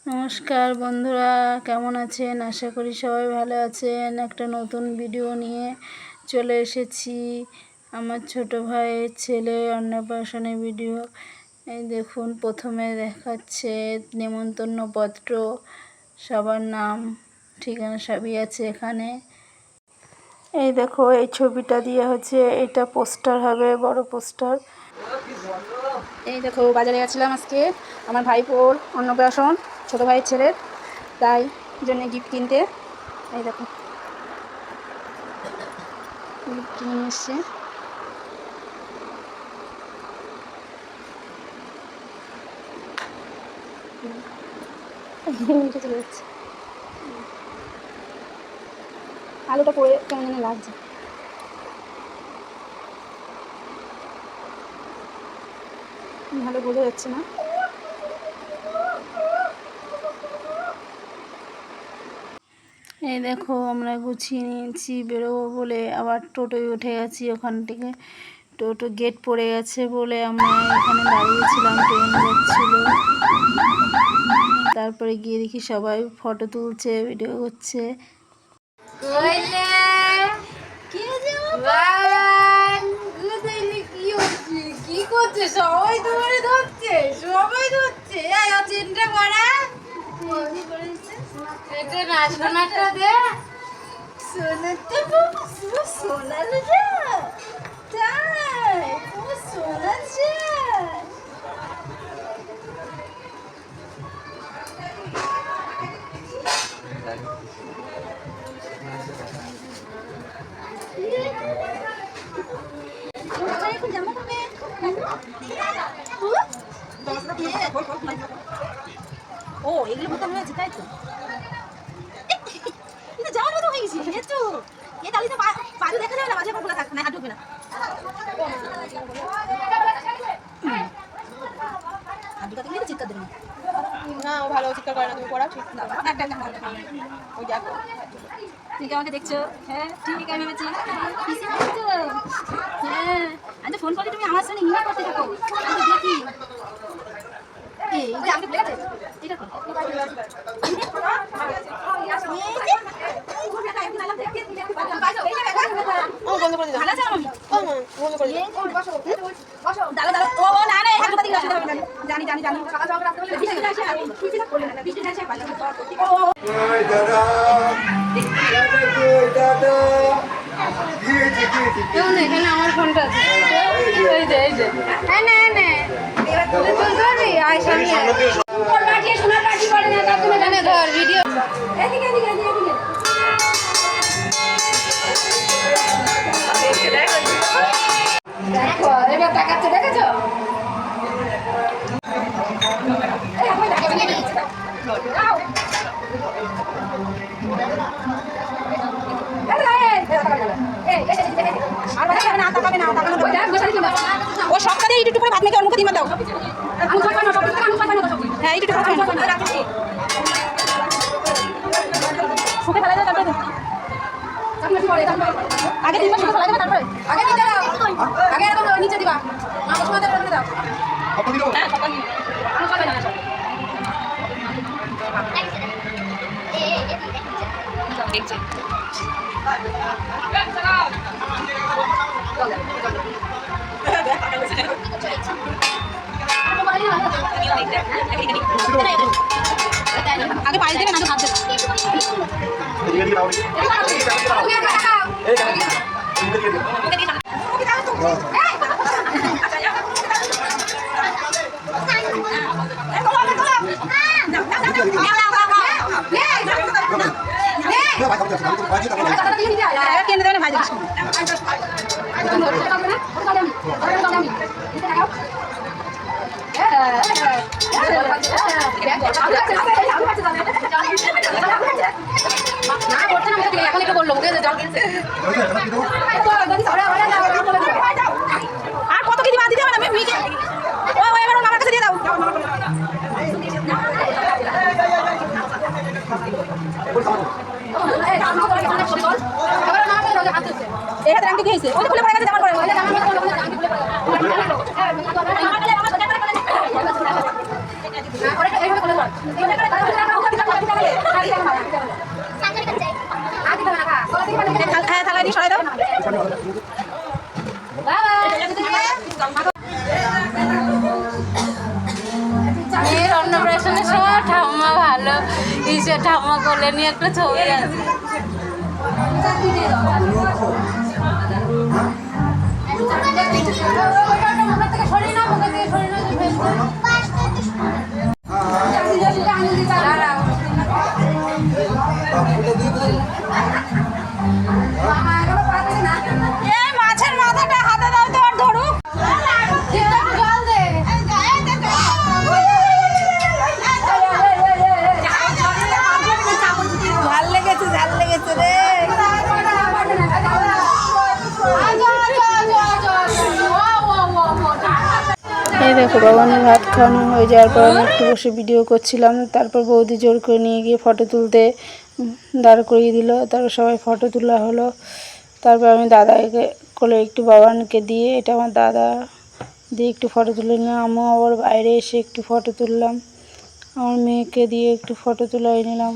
নমস্কার বন্ধুরা, কেমন আছেন? আশা করি সবাই ভালো আছেন। একটা নতুন ভিডিও নিয়ে চলে এসেছি। আমার ছোট ভাইয়ের ছেলে অন্নপ্রাশনের ভিডিও। এই দেখুন, প্রথমে দেখাচ্ছে নেমন্তন্নপত্র, সবার নাম ঠিকানা সবই আছে এখানে। এই দেখো, এই ছবিটা দিয়ে হচ্ছে এটা পোস্টার হবে, বড় পোস্টার। এই দেখো, বাজারে গেছিলাম আজকে আমার ভাইপোর অন্নপ্রাশন, ছোটো ভাইয়ের ছেলের, তাই জন্য গিফট কিনতে। এই দেখো, গিফট কিনে নিয়ে এসছে। চলে যাচ্ছে, আলুটা পরে কেমন যেন লাগছে। ভালো বোঝা যাচ্ছে না। এই দেখো, আমরা গুছিয়ে নিয়েছি বেরোবো বলে, আবার টোটোয় উঠে গেছি। ওখান থেকে টোটো গেট পড়ে গেছে বলে আমরা এখানে দাঁড়িয়েছিলাম, ট্রেন যাচ্ছিল। তারপরে গিয়ে দেখি সবাই ফটো তুলছে, ভিডিও করছে। কি করছে? সবাই তোমারে ধরছে, সবাই ধরছে। চেনটা করা এটা না, সোনাটা দে, সোনাটা সোনালে যা তাই সোনা চাই। ও এগুলো বোতাম হয়েছে, তাই তো? যাওয়ার মতো হয়ে গেছি। এ তাহলে তো বাড়ি দেখা যাবে না, মাঝে খোলা থাকবে না, আর ঢুকবে না। চিৎকার দেবে না, ও ভালো চিৎকার করে না, তুমি পড়াও ঠিক না। ওই দেখো, ঠিক আমাকে দেখছো? হ্যাঁ ঠিক, আমি ভেবেছি হ্যাঁ, আমি ফোন করলে তুমি আমার সঙ্গে ইয়ে করতে থাকো, আমি দেখি। জানি জানি জানি এখানে আমার ফোনটা আছে। এই যে এই যে ধর ভিডিও। দেখো এবার তাকাচ্ছে, দেখেছো? ও সবটাই একটু করে ভাত মেখে ওর মুখে দিয়ে দাও। হ্যাঁ একটু শুকে ফেলা যায়, তারপরে আগে 3 মাস শুকে ফেলা যাবে, তারপরে আগে নিচে দাও, আগে এরকম নিচে দিবা, আমার সময় দাও দাও। হ্যাঁ দেখছি আগে পায়ে দেবে না, হাত দেবে। কেন্দ্রে দেবে না, ভাই দেখিস এখন একটু বললো আর কত কিছু বাদ দিতে হবে না, মেয়েকে ও এবার আমার কাছে দিয়ে দাও। এই হাতে আংটি দিয়েছে, ওই খুলে পড়ে গেছে, জামার পরে এইভাবে খুলে ঈশ্বর ঠাম্মা কোলে নিয়ে একটা ছবি আছে। এই মাছের মাথাটা হাতে দাও তো আর ধরুক। ঝাল লেগেছে রে। এই দেখো বাবানের ভাত খাওয়ানো হয়ে যাওয়ার পর আমি একটু বসে ভিডিও করছিলাম। তারপর বৌদি জোর করে নিয়ে গিয়ে ফটো তুলতে দাঁড় করিয়ে দিল। তারপর সবাই ফটো তোলা হলো। তারপর আমি দাদাকে কোলে একটু বাবানকে দিয়ে, এটা আমার দাদা, দিয়ে একটু ফটো তুলে নিলাম। আমিও আবার বাইরে এসে একটু ফটো তুললাম। আমার মেয়েকে দিয়ে একটু ফটো তুলে নিলাম।